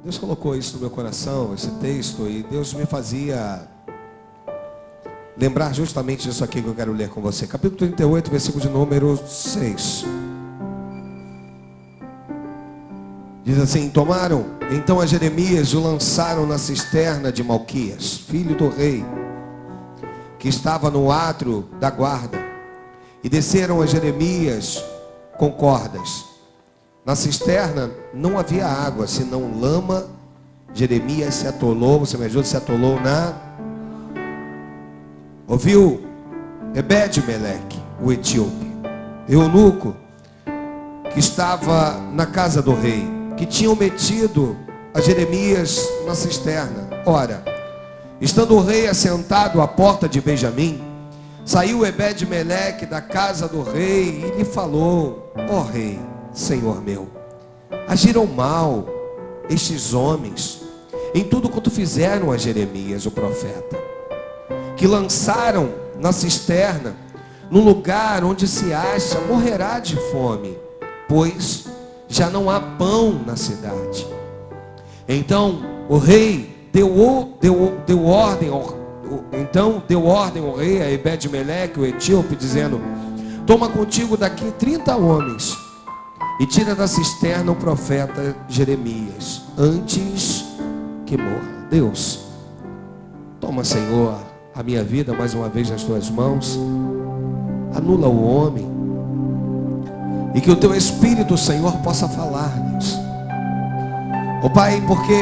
Deus colocou isso no meu coração, esse texto, e Deus me fazia lembrar justamente disso aqui que eu quero ler com você. Capítulo 38, versículo de número 6. Diz assim: tomaram então a Jeremias e o lançaram na cisterna de Malquias, filho do rei, que estava no átrio da guarda, e desceram a Jeremias com cordas. Na cisterna não havia água, senão lama. Jeremias se atolou, você me ajuda, se atolou na... Ouviu Ebed-Meleque, o etíope, eunuco, que estava na casa do rei, que tinham metido a Jeremias na cisterna. Ora, estando o rei assentado à porta de Benjamim, saiu Ebed-Meleque da casa do rei e lhe falou: ó rei, Senhor meu, agiram mal estes homens em tudo quanto fizeram a Jeremias o profeta, que lançaram na cisterna, no lugar onde se acha, morrerá de fome, pois já não há pão na cidade. Então o rei deu ordem ao rei, a Ebed-Meleque, o etíope, dizendo: toma contigo daqui 30 homens e tira da cisterna o profeta Jeremias, antes que morra. Deus, toma, Senhor, a minha vida mais uma vez nas tuas mãos. Anula o homem, e que o teu Espírito, Senhor, possa falar-nos. Ó Pai, porque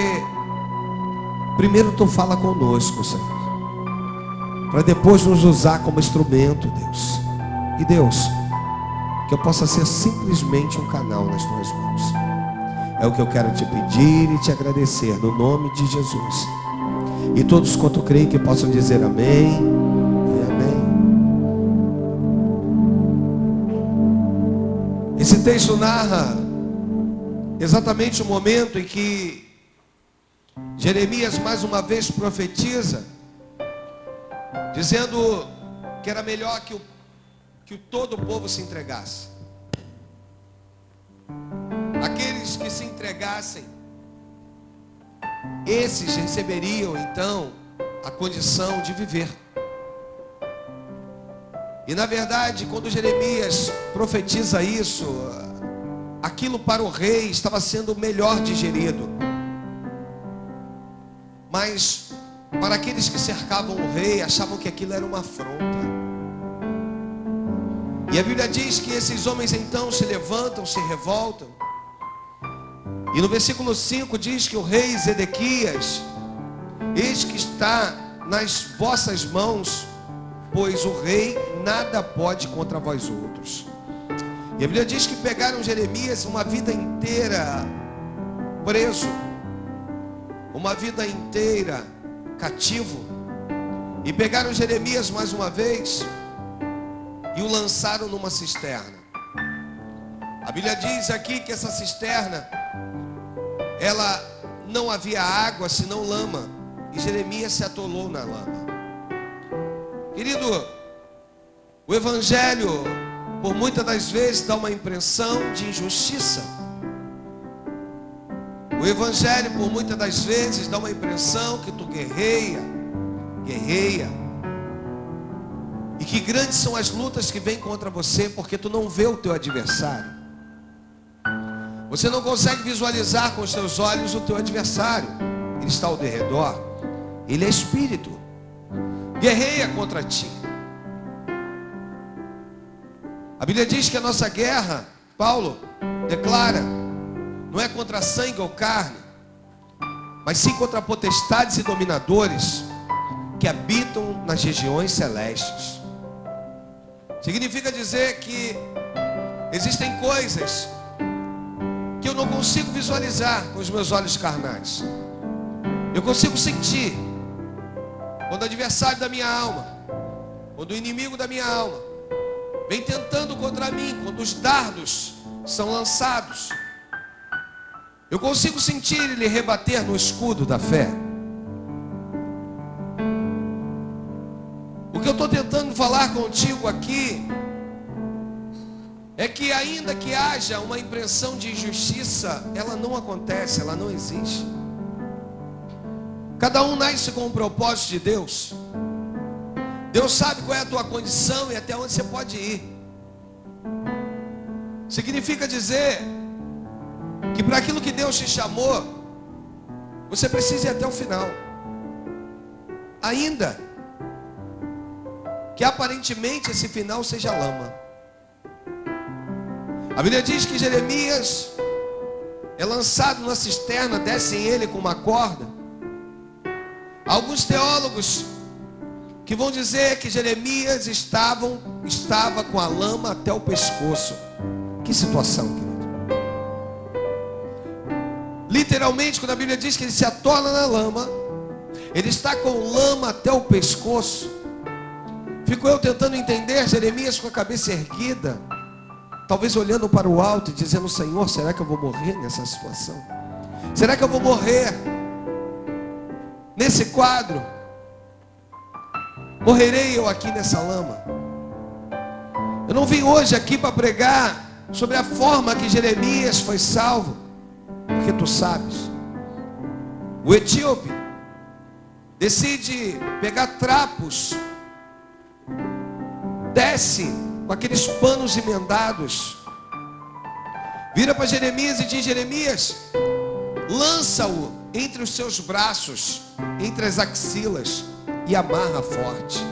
primeiro tu fala conosco, Senhor, para depois nos usar como instrumento, Deus. E Deus, que eu possa ser simplesmente um canal nas tuas mãos. É o que eu quero te pedir e te agradecer, no nome de Jesus. E todos quanto creem que possam dizer amém e amém. Esse texto narra exatamente o momento em que Jeremias mais uma vez profetiza, dizendo que era melhor que todo o povo se entregasse. Aqueles que se entregassem, esses receberiam então a condição de viver. E na verdade, quando Jeremias profetiza isso, aquilo para o rei estava sendo melhor digerido. Mas para aqueles que cercavam o rei, achavam que aquilo era uma afronta. E a Bíblia diz que esses homens então se levantam, se revoltam. E no versículo 5 diz que o rei Zedequias: eis que está nas vossas mãos, pois o rei nada pode contra vós outros. E a Bíblia diz que pegaram Jeremias uma vida inteira preso, uma vida inteira cativo, e pegaram Jeremias mais uma vez e o lançaram numa cisterna. A Bíblia diz aqui que essa cisterna, ela não havia água senão lama, e Jeremias se atolou na lama. Querido, o evangelho por muitas das vezes dá uma impressão de injustiça. O evangelho por muitas das vezes dá uma impressão que tu guerreia, e que grandes são as lutas que vêm contra você, porque tu não vê o teu adversário. Você não consegue visualizar com os teus olhos o teu adversário. Ele está ao derredor. Ele é espírito. Guerreia contra ti. A Bíblia diz que a nossa guerra, Paulo declara, não é contra sangue ou carne, mas sim contra potestades e dominadores que habitam nas regiões celestes. Significa dizer que existem coisas que eu não consigo visualizar com os meus olhos carnais. Eu consigo sentir quando o adversário da minha alma, quando o inimigo da minha alma vem tentando contra mim, quando os dardos são lançados. Eu consigo sentir ele rebater no escudo da fé. O que eu estou tentando falar contigo aqui é que ainda que haja uma impressão de injustiça, ela não acontece, ela não existe. Cada um nasce com um propósito de Deus. Deus sabe qual é a tua condição e até onde você pode ir. Significa dizer que para aquilo que Deus te chamou, você precisa ir até o final. Ainda que aparentemente esse final seja lama. A Bíblia diz que Jeremias é lançado na cisterna, descem ele com uma corda. Alguns teólogos que vão dizer que Jeremias estava com a lama até o pescoço. Que situação, querido. Literalmente, quando a Bíblia diz que ele se atola na lama, ele está com lama até o pescoço. Fico eu tentando entender Jeremias com a cabeça erguida, talvez olhando para o alto e dizendo: Senhor, será que eu vou morrer nessa situação? Será que eu vou morrer nesse quadro? Morrerei eu aqui nessa lama? Eu não vim hoje aqui para pregar sobre a forma que Jeremias foi salvo, porque tu sabes. O etíope decide pegar trapos, desce com aqueles panos emendados, vira para Jeremias e diz: Jeremias, lança-o entre os seus braços, entre as axilas, e amarra forte,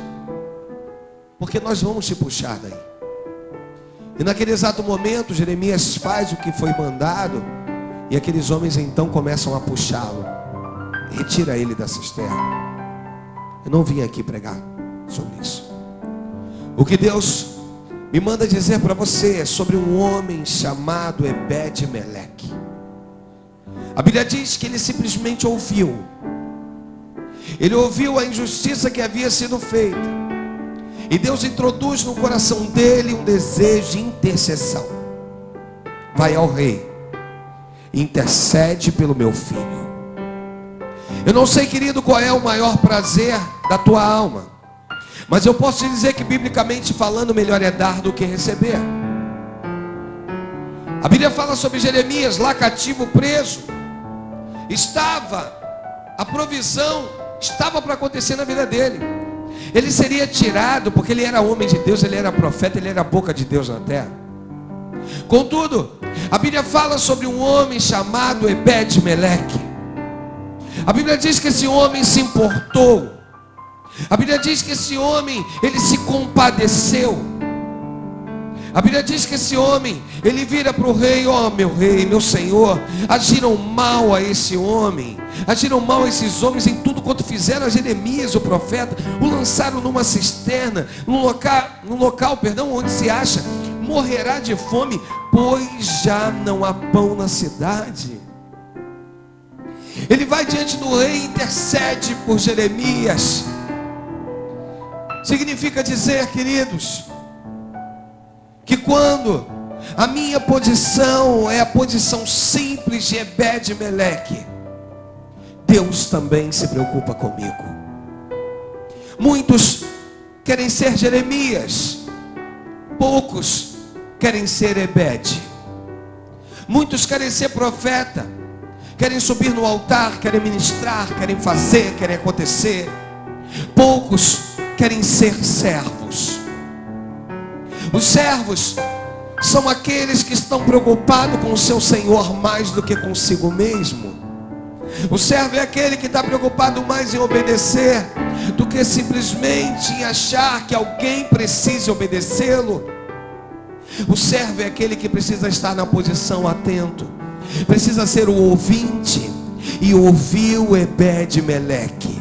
porque nós vamos te puxar daí. E naquele exato momento Jeremias faz o que foi mandado, e aqueles homens então começam a puxá-lo. Retira ele da cisterna. Eu não vim aqui pregar sobre isso. O que Deus me manda dizer para você é sobre um homem chamado Ebed-Meleque. A Bíblia diz que ele simplesmente ouviu. Ele ouviu a injustiça que havia sido feita, e Deus introduz no coração dele um desejo de intercessão. Vai ao rei, intercede pelo meu filho. Eu não sei, querido, qual é o maior prazer da tua alma, mas eu posso te dizer que, biblicamente falando, melhor é dar do que receber. A Bíblia fala sobre Jeremias, lá cativo, preso. A provisão estava para acontecer na vida dele. Ele seria tirado, porque ele era homem de Deus, ele era profeta, ele era a boca de Deus na terra. Contudo, a Bíblia fala sobre um homem chamado Ebed-Meleque. A Bíblia diz que esse homem se importou. A Bíblia diz que esse homem, ele se compadeceu. A Bíblia diz que esse homem, ele vira para o rei: ó, meu rei, meu senhor, agiram mal a esse homem, agiram mal a esses homens em tudo quanto fizeram a Jeremias, o profeta. O lançaram numa cisterna, num local, onde se acha morrerá de fome, pois já não há pão na cidade. Ele vai diante do rei e intercede por Jeremias. Significa dizer, queridos, que quando a minha posição é a posição simples de Ebed-Meleque, Deus também se preocupa comigo. Muitos querem ser Jeremias, poucos querem ser Ebed. Muitos querem ser profeta, querem subir no altar, querem ministrar, querem fazer, querem acontecer. Poucos querem ser servos. Os servos são aqueles que estão preocupados com o seu Senhor mais do que consigo mesmo. O servo é aquele que está preocupado mais em obedecer do que simplesmente em achar que alguém precise obedecê-lo. O servo é aquele que precisa estar na posição atento, precisa ser o ouvinte. E ouviu Ebed-Meleque,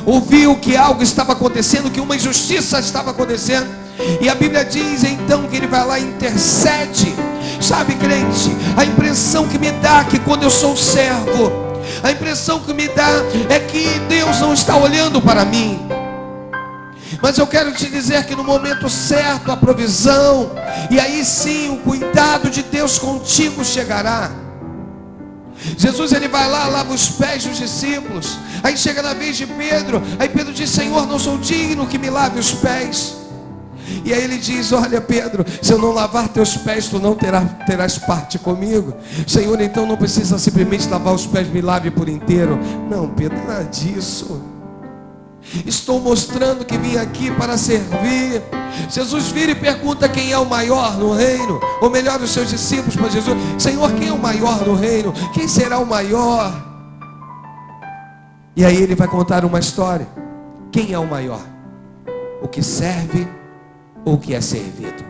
ouviu que algo estava acontecendo, que uma injustiça estava acontecendo. E a Bíblia diz então que ele vai lá e intercede. Sabe, crente, a impressão que me dá que quando eu sou servo, a impressão que me dá é que Deus não está olhando para mim. Mas eu quero te dizer que no momento certo a provisão, e aí sim o cuidado de Deus contigo chegará. Jesus, ele vai lá, lava os pés dos discípulos. Aí chega na vez de Pedro, aí Pedro diz: Senhor, não sou digno que me lave os pés. E aí ele diz: olha, Pedro, se eu não lavar teus pés, tu não terás parte comigo. Senhor, então não precisa simplesmente lavar os pés, me lave por inteiro. Não, Pedro, nada disso. Estou mostrando que vim aqui para servir. Jesus vira e pergunta quem é o maior no reino. Ou melhor, os seus discípulos para Jesus: Senhor, quem é o maior no reino? Quem será o maior? E aí ele vai contar uma história. Quem é o maior? O que serve ou o que é servido?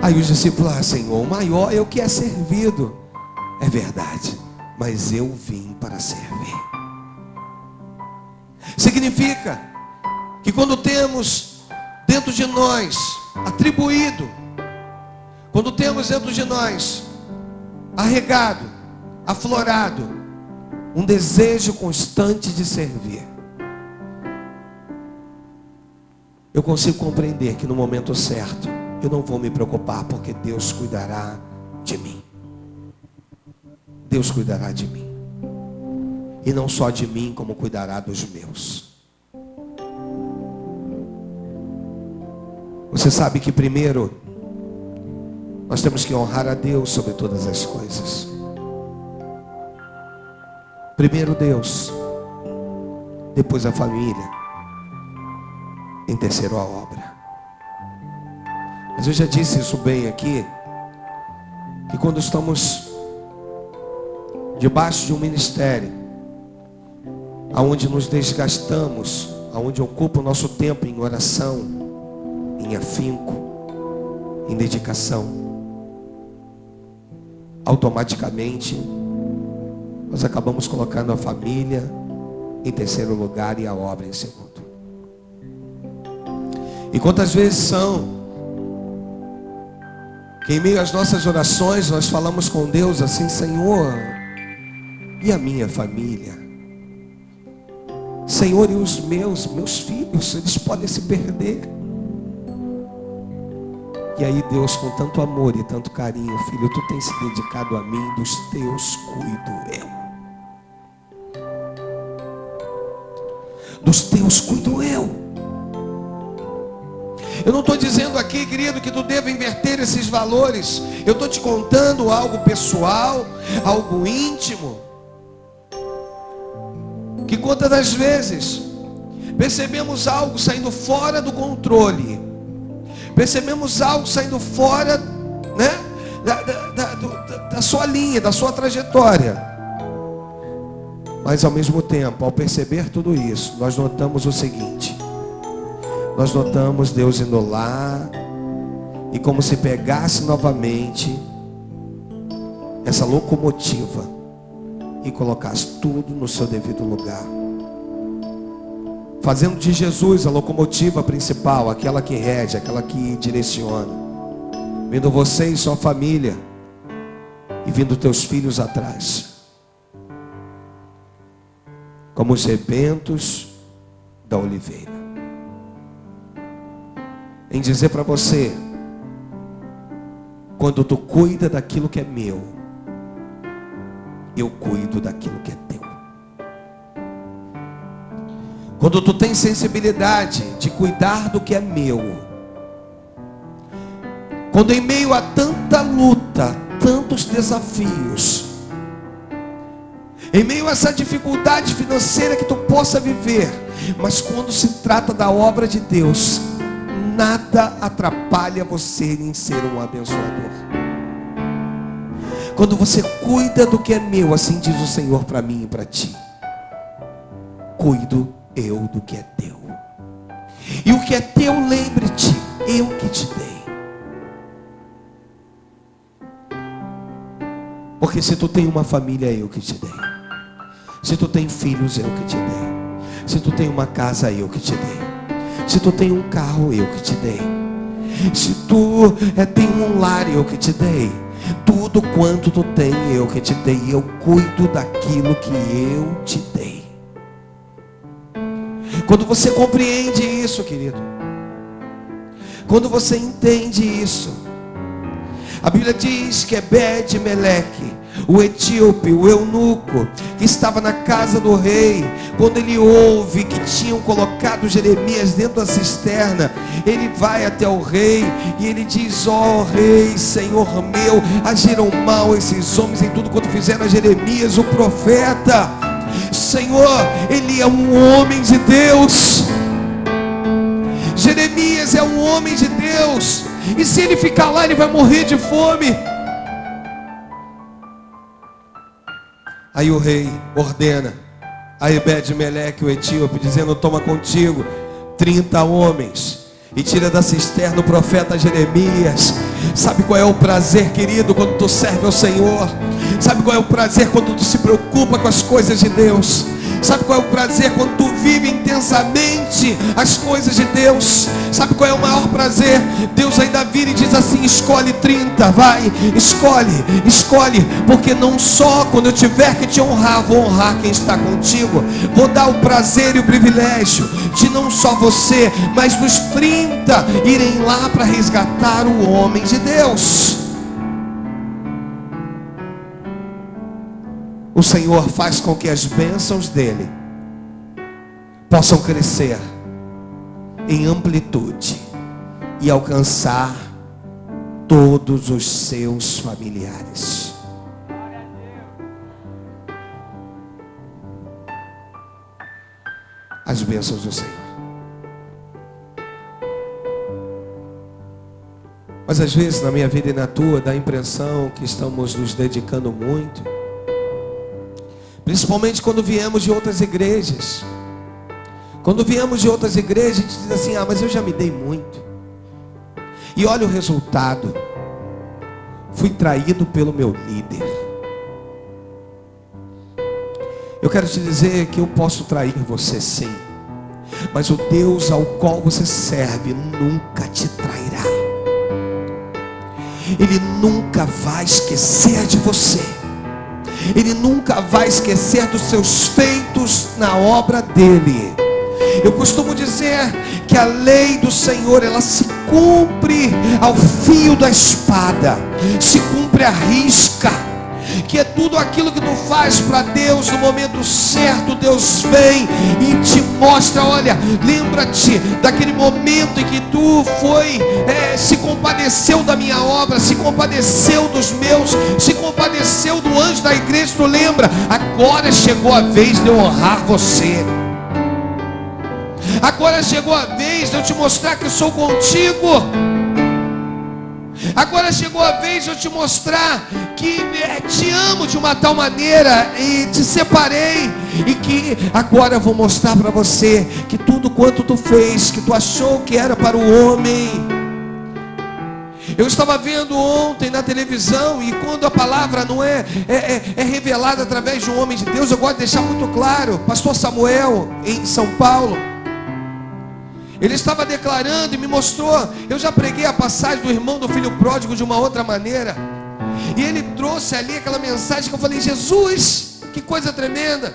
Aí os discípulos: ah, Senhor, o maior é o que é servido. É verdade, mas eu vim para servir. Significa que quando temos dentro de nós atribuído, quando temos dentro de nós arregado, aflorado, um desejo constante de servir, eu consigo compreender que no momento certo eu não vou me preocupar, porque Deus cuidará de mim. Deus cuidará de mim. E não só de mim, como cuidará dos meus. Você sabe que primeiro nós temos que honrar a Deus sobre todas as coisas. Primeiro Deus, depois a família, em terceiro a obra. Mas eu já disse isso bem aqui, que quando estamos debaixo de um ministério, aonde nos desgastamos, aonde ocupa o nosso tempo em oração, em afinco, em dedicação, automaticamente nós acabamos colocando a família em terceiro lugar e a obra em segundo. E quantas vezes são que em meio às nossas orações nós falamos com Deus assim: Senhor, e a minha família? Senhor, e os meus filhos, eles podem se perder. E aí Deus, com tanto amor e tanto carinho: filho, tu tens se dedicado a mim, dos teus cuido eu. Dos teus cuido eu. Eu não estou dizendo aqui, querido, que tu deva inverter esses valores. Eu estou te contando algo pessoal, algo íntimo, que quantas das vezes percebemos algo saindo fora do controle, percebemos algo saindo fora, né, da sua linha, da sua trajetória. Mas ao mesmo tempo, ao perceber tudo isso, nós notamos o seguinte: nós notamos Deus indo lá e como se pegasse novamente essa locomotiva e colocasse tudo no seu devido lugar, fazendo de Jesus a locomotiva principal, aquela que rege, aquela que direciona, vindo você e sua família e vindo teus filhos atrás, como os rebentos da oliveira, em dizer para você: quando tu cuida daquilo que é meu, eu cuido daquilo que é teu. Quando tu tens sensibilidade de cuidar do que é meu, quando em meio a tanta luta, tantos desafios, em meio a essa dificuldade financeira que tu possa viver, mas quando se trata da obra de Deus, nada atrapalha você em ser um abençoador. Quando você cuida do que é meu, assim diz o Senhor para mim e para ti: cuido eu do que é teu. E o que é teu, lembre-te, eu que te dei. Porque se tu tem uma família, eu que te dei. Se tu tem filhos, eu que te dei. Se tu tem uma casa, eu que te dei. Se tu tem um carro, eu que te dei. Se tu tem um lar, eu que te dei. Tudo quanto tu tem, eu que te dei. Eu cuido daquilo que eu te dei. Quando você compreende isso, querido, quando você entende isso, a Bíblia diz que Ebed-Meleque O etíope, o eunuco, que estava na casa do rei, quando ele ouve que tinham colocado Jeremias dentro da cisterna, ele vai até o rei e ele diz: ó rei, Senhor meu, agiram mal esses homens em tudo quanto fizeram a Jeremias, o profeta. Senhor, ele é um homem de Deus. Jeremias é um homem de Deus, e se ele ficar lá, ele vai morrer de fome. Aí o rei ordena a Ebed-Meleque, o etíope, dizendo: toma contigo 30 homens e tira da cisterna o profeta Jeremias. Sabe qual é o prazer, querido, quando tu serve ao Senhor? Sabe qual é o prazer quando tu se preocupa com as coisas de Deus? Sabe qual é o prazer quando tu vive intensamente as coisas de Deus? Sabe qual é o maior prazer? Deus ainda vira e diz assim: escolhe 30, vai, escolhe, porque não só quando eu tiver que te honrar, vou honrar quem está contigo. Vou dar o prazer e o privilégio de não só você, mas dos 30 irem lá para resgatar o homem de Deus. O Senhor faz com que as bênçãos dele possam crescer em amplitude e alcançar todos os seus familiares. As bênçãos do Senhor. Mas às vezes na minha vida e na tua dá a impressão que estamos nos dedicando muito, principalmente quando viemos de outras igrejas. Quando viemos de outras igrejas, a gente diz assim: ah, mas eu já me dei muito. E olha o resultado: fui traído pelo meu líder. Eu quero te dizer que eu posso trair você sim, mas o Deus ao qual você serve nunca te trairá. Ele nunca vai esquecer de você. Ele nunca vai esquecer dos seus feitos na obra dele. Eu costumo dizer que a lei do Senhor, ela se cumpre ao fio da espada, se cumpre à risca. Que é tudo aquilo que tu faz para Deus no momento certo, Deus vem e te mostra: olha, lembra-te daquele momento em que tu se compadeceu da minha obra, se compadeceu dos meus, se compadeceu do anjo da igreja. Tu lembra? Agora chegou a vez de eu honrar você. Agora chegou a vez de eu te mostrar que eu sou contigo. Agora chegou a vez de eu te mostrar que te amo de uma tal maneira e te separei, e que agora eu vou mostrar para você que tudo quanto tu fez, que tu achou que era para o homem. Eu estava vendo ontem na televisão, e quando a palavra não é revelada através de um homem de Deus, eu gosto de deixar muito claro. Pastor Samuel, em São Paulo, ele estava declarando e me mostrou. Eu já preguei a passagem do irmão do filho pródigo de uma outra maneira, e ele trouxe ali aquela mensagem que eu falei: Jesus, que coisa tremenda.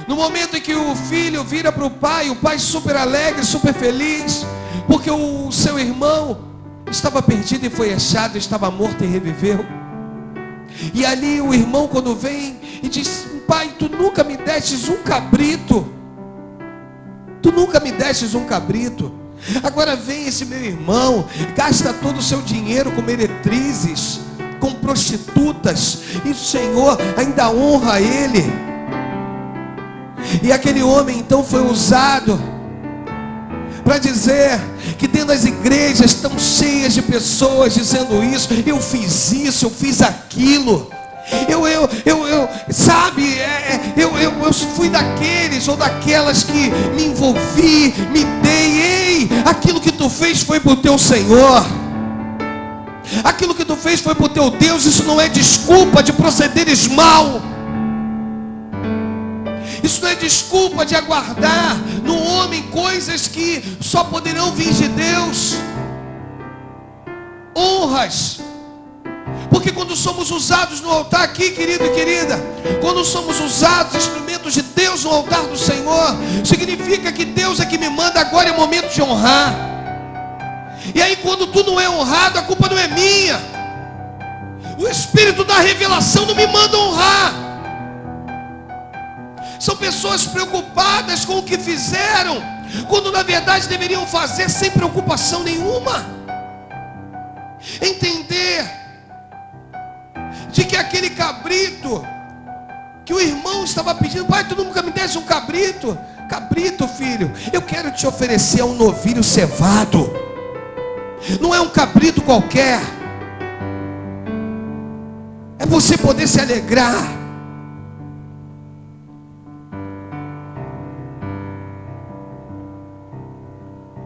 No momento em que o filho vira para o pai super alegre, super feliz, porque o seu irmão estava perdido e foi achado, estava morto e reviveu. E ali o irmão, quando vem e diz: pai, tu nunca me destes um cabrito. Tu nunca me destes um cabrito. Agora vem esse meu irmão, gasta todo o seu dinheiro com meretrizes, com prostitutas, e o Senhor ainda honra ele. E aquele homem então foi usado para dizer que dentro das igrejas estão cheias de pessoas dizendo isso: eu fiz isso, eu fiz aquilo. Eu fui daqueles ou daquelas que me envolvi, me dei. Ei, aquilo que tu fez foi para o teu Senhor, aquilo que tu fez foi para o teu Deus. Isso não é desculpa de procederes mal. Isso não é desculpa de aguardar no homem coisas que só poderão vir de Deus. Honras. Porque quando somos usados no altar aqui, querido e querida, quando somos usados, instrumentos de Deus no altar do Senhor, significa que Deus é que me manda, agora é o momento de honrar. E aí quando tu não é honrado, a culpa não é minha. O espírito da revelação não me manda honrar. São pessoas preocupadas com o que fizeram, quando na verdade deveriam fazer sem preocupação nenhuma. Entender de que aquele cabrito que o irmão estava pedindo, pai, tu nunca me desse um cabrito. Cabrito, filho, eu quero te oferecer um novilho cevado. Não é um cabrito qualquer. É você poder se alegrar.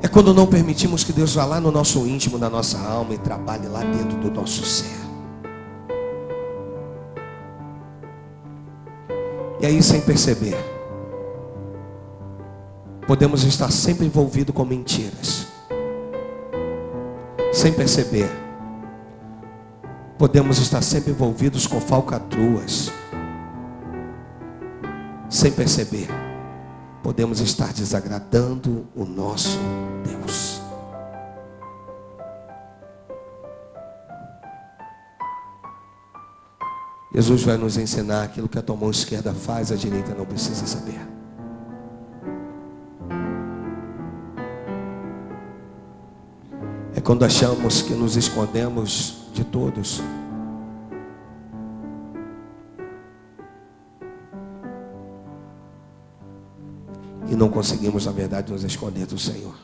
É quando não permitimos que Deus vá lá no nosso íntimo, na nossa alma e trabalhe lá dentro do nosso ser. E aí, sem perceber, podemos estar sempre envolvidos com mentiras. Sem perceber, podemos estar sempre envolvidos com falcatruas. Sem perceber, podemos estar desagradando o nosso Deus. Jesus vai nos ensinar aquilo que a tua mão esquerda faz, a direita não precisa saber. É quando achamos que nos escondemos de todos. E não conseguimos, na verdade, nos esconder do Senhor.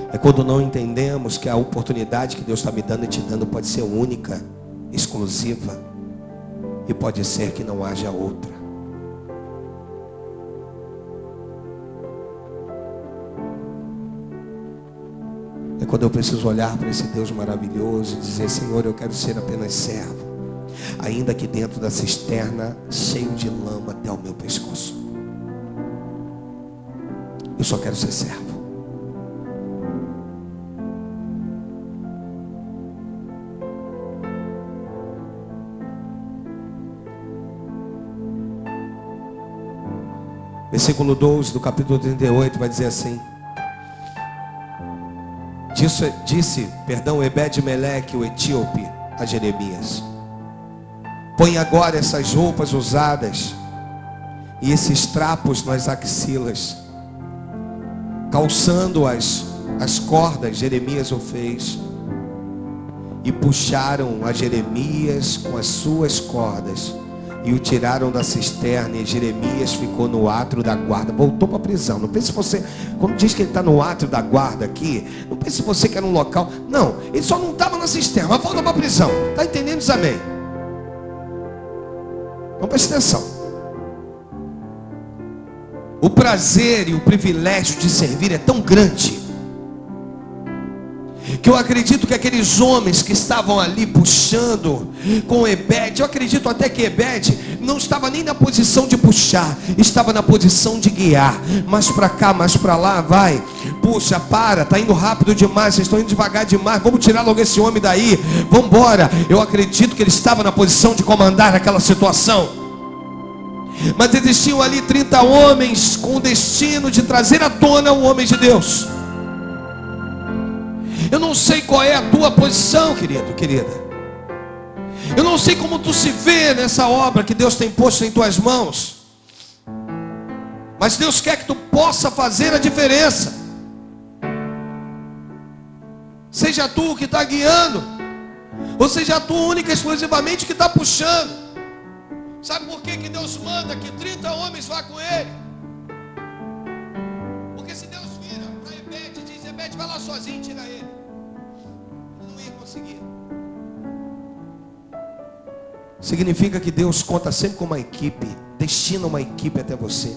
É quando não entendemos que a oportunidade que Deus está me dando e te dando pode ser única, exclusiva. E pode ser que não haja outra. É quando eu preciso olhar para esse Deus maravilhoso e dizer: Senhor, eu quero ser apenas servo, ainda que dentro da cisterna, cheio de lama até o meu pescoço. Eu só quero ser servo. Versículo 12 do capítulo 38 vai dizer assim: disse Ebed-Meleque, o etíope, a Jeremias: põe agora essas roupas usadas e esses trapos nas axilas. Calçando as cordas, Jeremias o fez. E puxaram a Jeremias com as suas cordas e o tiraram da cisterna, e Jeremias ficou no átrio da guarda. Voltou para a prisão. Não pense você, quando diz que ele está no átrio da guarda aqui, não pense você que era um local. Não, ele só não estava na cisterna, mas voltou para a prisão. Está entendendo, diz amém? Então preste atenção. O prazer e o privilégio de servir é tão grande, que eu acredito que aqueles homens que estavam ali puxando com Ebed, eu acredito até que Ebed não estava nem na posição de puxar, estava na posição de guiar. Mais para cá, mais para lá, vai, puxa, para, está indo rápido demais, vocês estão indo devagar demais, vamos tirar logo esse homem daí, vamos embora. Eu acredito que ele estava na posição de comandar aquela situação. Mas existiam ali 30 homens com o destino de trazer à tona o homem de Deus. Eu não sei qual é a tua posição, querido, querida. Eu não sei como tu se vê nessa obra que Deus tem posto em tuas mãos. Mas Deus quer que tu possa fazer a diferença. Seja tu que está guiando, ou seja tu única e exclusivamente que está puxando. Sabe por que Deus manda que 30 homens vá com ele? Porque se Deus vira para Ebed e diz: Ebed, vai lá sozinho, tira ele, não ia conseguir. Significa que Deus conta sempre com uma equipe, destina uma equipe até você.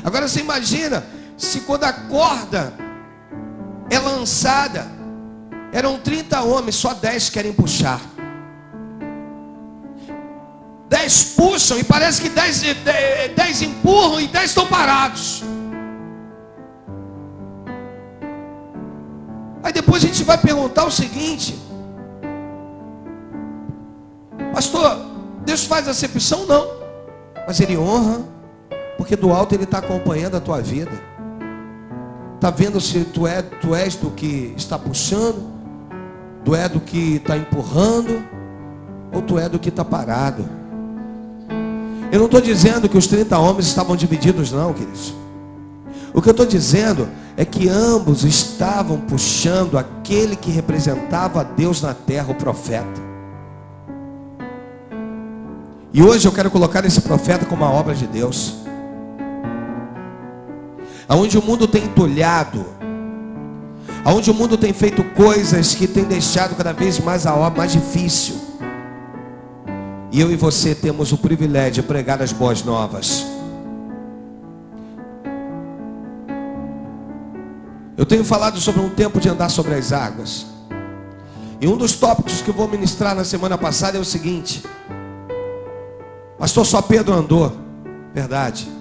Agora você imagina, se quando a corda é lançada, eram 30 homens, só 10 querem puxar. 10 puxam e parece que 10 empurram e 10 estão parados. Aí depois a gente vai perguntar o seguinte: pastor, Deus faz acepção? Não, mas Ele honra, porque do alto Ele está acompanhando a tua vida, está vendo se tu és do que está puxando, Tu é do que está empurrando ou tu é do que está parado? Eu não estou dizendo que os 30 homens estavam divididos não, queridos. O que eu estou dizendo é que ambos estavam puxando aquele que representava a Deus na terra, o profeta. E hoje eu quero colocar esse profeta como uma obra de Deus. Aonde o mundo tem entulhado, aonde o mundo tem feito coisas que tem deixado cada vez mais a obra mais difícil. E eu e você temos o privilégio de pregar as boas novas. Eu tenho falado sobre um tempo de andar sobre as águas. E um dos tópicos que eu vou ministrar na semana passada é o seguinte: pastor, só Pedro andou. Verdade.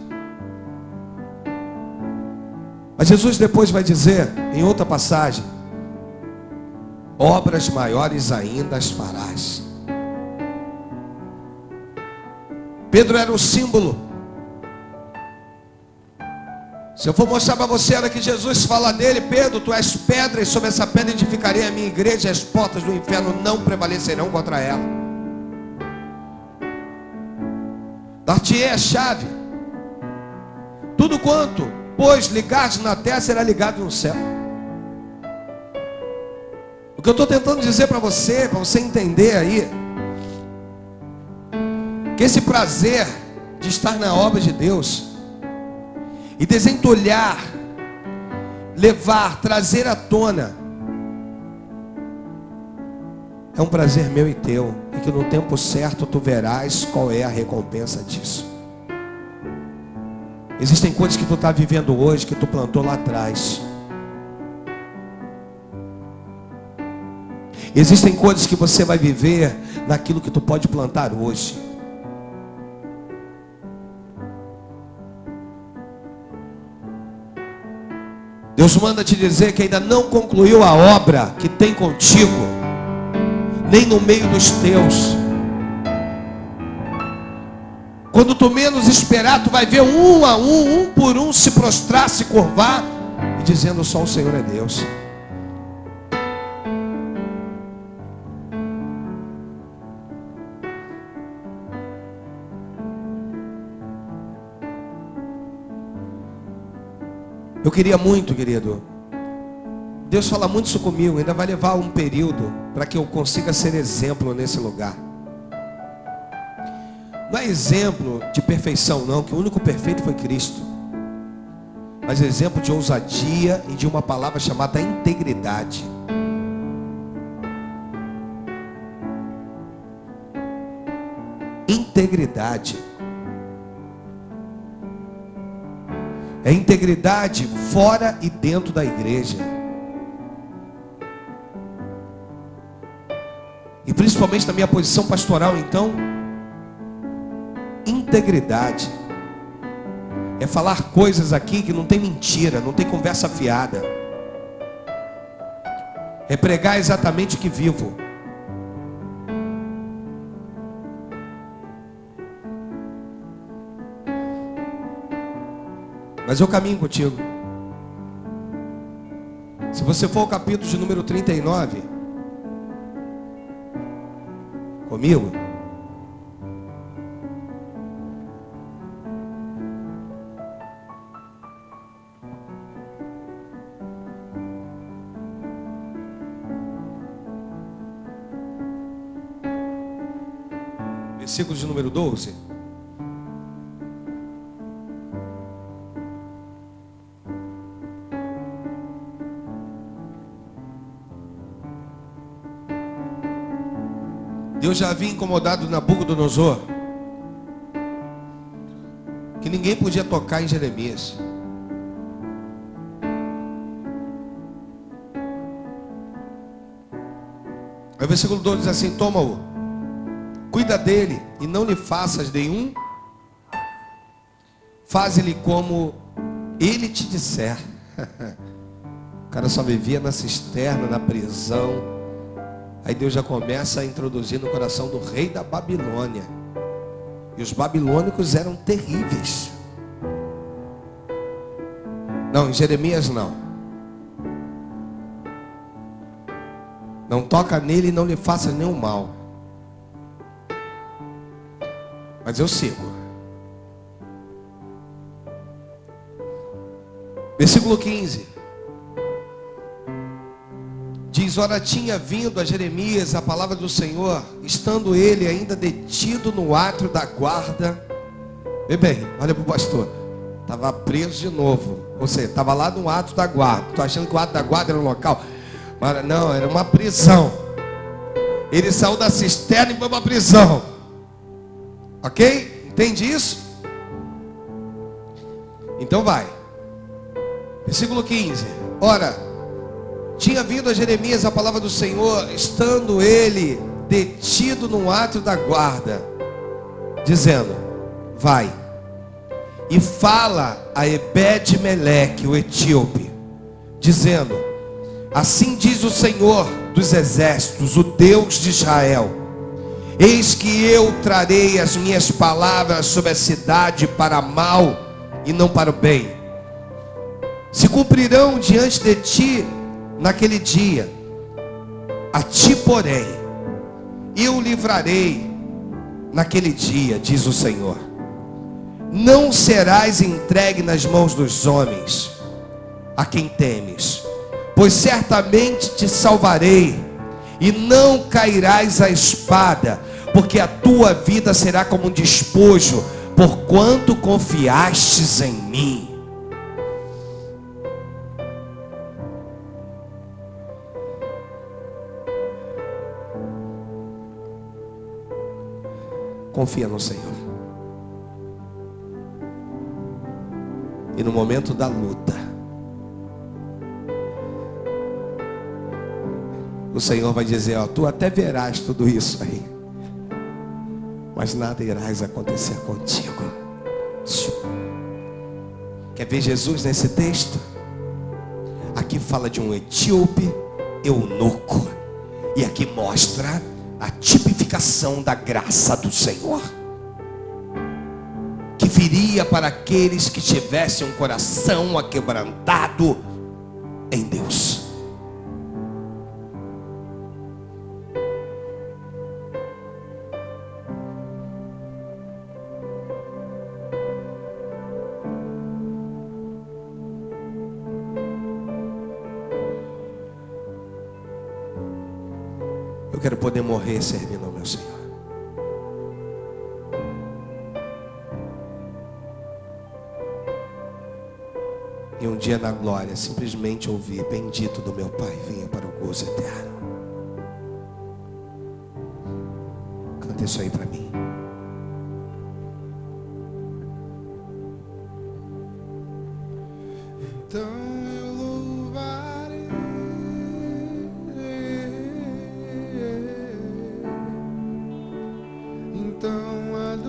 Mas Jesus depois vai dizer, em outra passagem: obras maiores ainda as farás. Pedro era o símbolo. Se eu for mostrar para você, era que Jesus fala dele: Pedro, tu és pedra, e sobre essa pedra edificarei a minha igreja, e as portas do inferno não prevalecerão contra ela. Dar-te-ei a chave. Tudo quanto, pois, ligares na terra, será ligado no céu. O que eu estou tentando dizer para você entender aí, que esse prazer de estar na obra de Deus e desentulhar, levar, trazer à tona, é um prazer meu e teu, e que no tempo certo tu verás qual é a recompensa disso. Existem coisas que tu está vivendo hoje, que tu plantou lá atrás. Existem coisas que você vai viver naquilo que tu pode plantar hoje. Deus manda te dizer que ainda não concluiu a obra que tem contigo, nem no meio dos teus. Quando tu menos esperar, tu vai ver um a um, um por um, se prostrar, se curvar, e dizendo: só o Senhor é Deus. Eu queria muito, querido. Deus fala muito isso comigo. Ainda vai levar um período para que eu consiga ser exemplo nesse lugar. Não é exemplo de perfeição não, que o único perfeito foi Cristo. Mas exemplo de ousadia e de uma palavra chamada integridade. Integridade. É integridade fora e dentro da igreja. E principalmente na minha posição pastoral, então, integridade é falar coisas aqui que não tem mentira, não tem conversa fiada. É pregar exatamente o que vivo. Mas eu caminho contigo. Se você for ao capítulo de número 39 comigo, versículo de número 12. Deus já havia incomodado Nabucodonosor, que ninguém podia tocar em Jeremias. Aí o versículo 12 diz assim: toma-o, cuida dele e não lhe faças nenhum, faz-lhe como ele te disser. O cara só vivia na cisterna, na prisão. Aí Deus já começa a introduzir no coração do rei da Babilônia. E os babilônicos eram terríveis. Não, em Jeremias não. Não toca nele e não lhe faça nenhum mal. Mas eu sigo. Versículo 15. Diz: ora, tinha vindo a Jeremias a palavra do Senhor, estando ele ainda detido no átrio da guarda. Vê bem, olha para o pastor. Estava preso de novo. Ou seja, estava lá no átrio da guarda. Estou achando que o átrio da guarda era um local. Mas não, era uma prisão. Ele saiu da cisterna e foi para a prisão. Ok? Entende isso? Então vai. Versículo 15. Ora, tinha vindo a Jeremias a palavra do Senhor, estando ele detido no átrio da guarda, dizendo: vai e fala a Ebed-Meleque, o etíope, dizendo: assim diz o Senhor dos exércitos, o Deus de Israel: eis que eu trarei as minhas palavras sobre a cidade para mal e não para o bem. Se cumprirão diante de ti naquele dia. A ti, porém, eu livrarei naquele dia, diz o Senhor. Não serás entregue nas mãos dos homens a quem temes, pois certamente te salvarei, e não cairás à espada, porque a tua vida será como um despojo, porquanto confiastes em mim. Confia no Senhor. E no momento da luta, o Senhor vai dizer: ó, tu até verás tudo isso aí, mas nada irás acontecer contigo. Quer ver Jesus nesse texto? Aqui fala de um etíope eunuco, e aqui mostra a tipificação da graça do Senhor, que viria para aqueles que tivessem um coração aquebrantado em Deus. Eu quero poder morrer servindo ao meu Senhor. E um dia na glória simplesmente ouvir: bendito do meu Pai, venha para o gozo eterno. Canta isso aí para mim.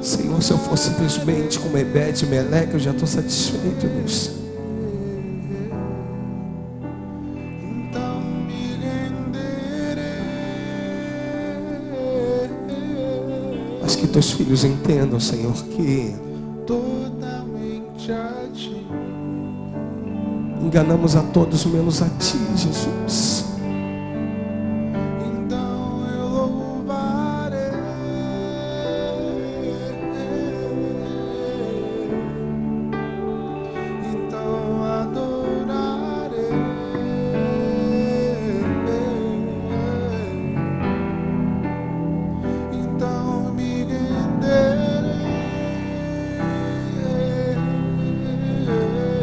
Senhor, se eu for simplesmente como Ebed-Meleque, eu já estou satisfeito, Deus. Mas que teus filhos entendam, Senhor, que enganamos a todos menos a ti, Jesus.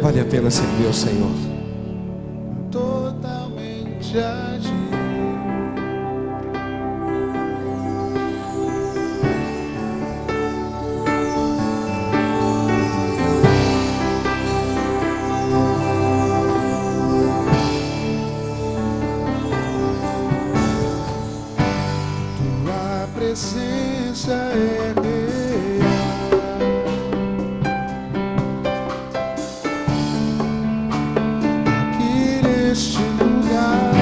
Vale a pena servir ao Senhor. Totalmente a ti. Tua presença é aqui neste lugar.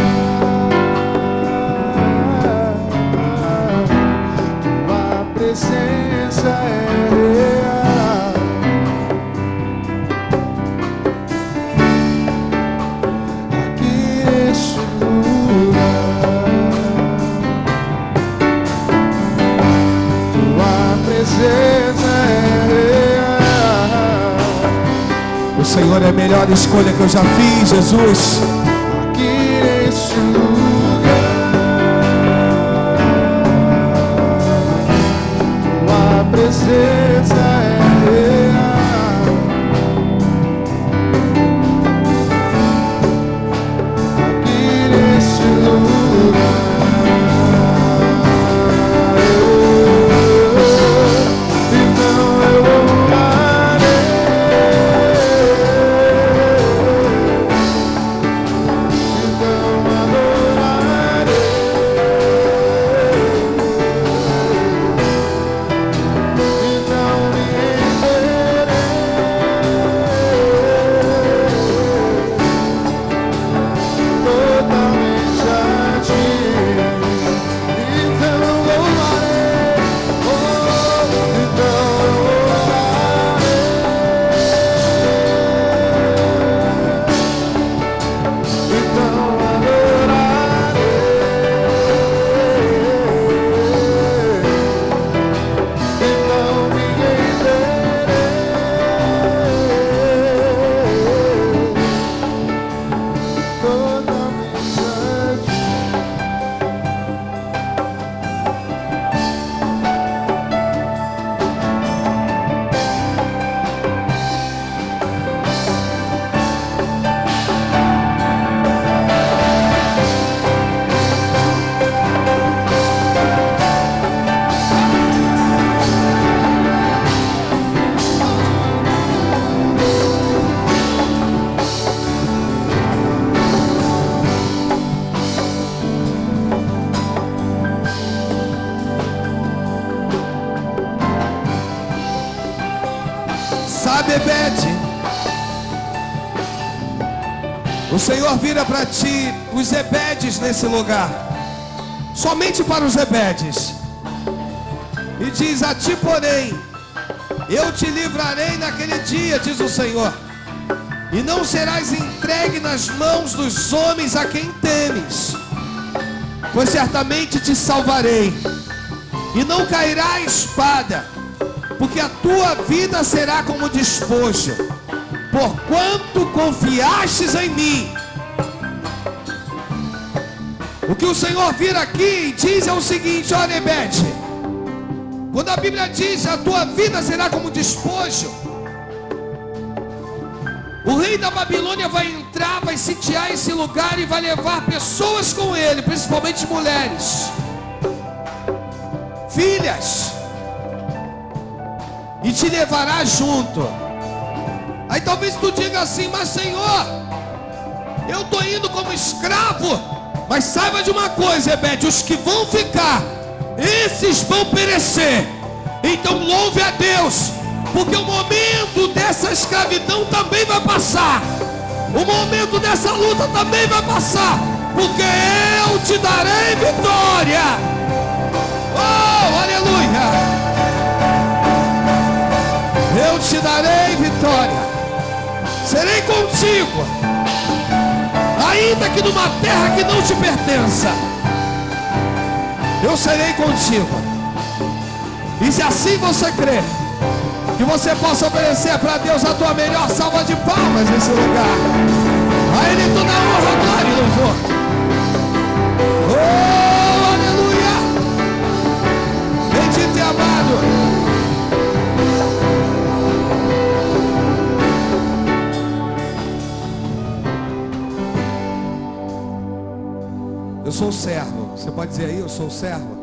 presença é real. O Senhor é a melhor escolha que eu já fiz, Jesus. Aqui neste lugar, tua presença é real. Aqui neste lugar, Bebede, o Senhor vira para ti os Zebedes nesse lugar, somente para os Zebedes, e diz: a ti, porém, eu te livrarei naquele dia, diz o Senhor, e não serás entregue nas mãos dos homens a quem temes, pois certamente te salvarei, e não cairá a espada, porque a tua vida será como despojo, porquanto confiastes em mim. O que o Senhor vira aqui e diz é o seguinte: olha, Ebede, quando a Bíblia diz a tua vida será como despojo, o rei da Babilônia vai entrar, vai sitiar esse lugar e vai levar pessoas com ele, principalmente mulheres, filhas, e te levará junto. Aí talvez tu diga assim: mas Senhor, eu estou indo como escravo. Mas saiba de uma coisa, Ebede, os que vão ficar, esses vão perecer. Então louve a Deus, porque o momento dessa escravidão também vai passar, o momento dessa luta também vai passar, porque eu te darei vitória. Oh, aleluia! Eu te darei vitória, serei contigo, ainda que numa terra que não te pertença, eu serei contigo. E se assim você crê, que você possa oferecer para Deus a tua melhor salva de palmas nesse lugar. A Ele toda a honra, glória e louvor. Oh, aleluia! Bendito e amado. Eu sou servo. Você pode dizer aí: eu sou servo.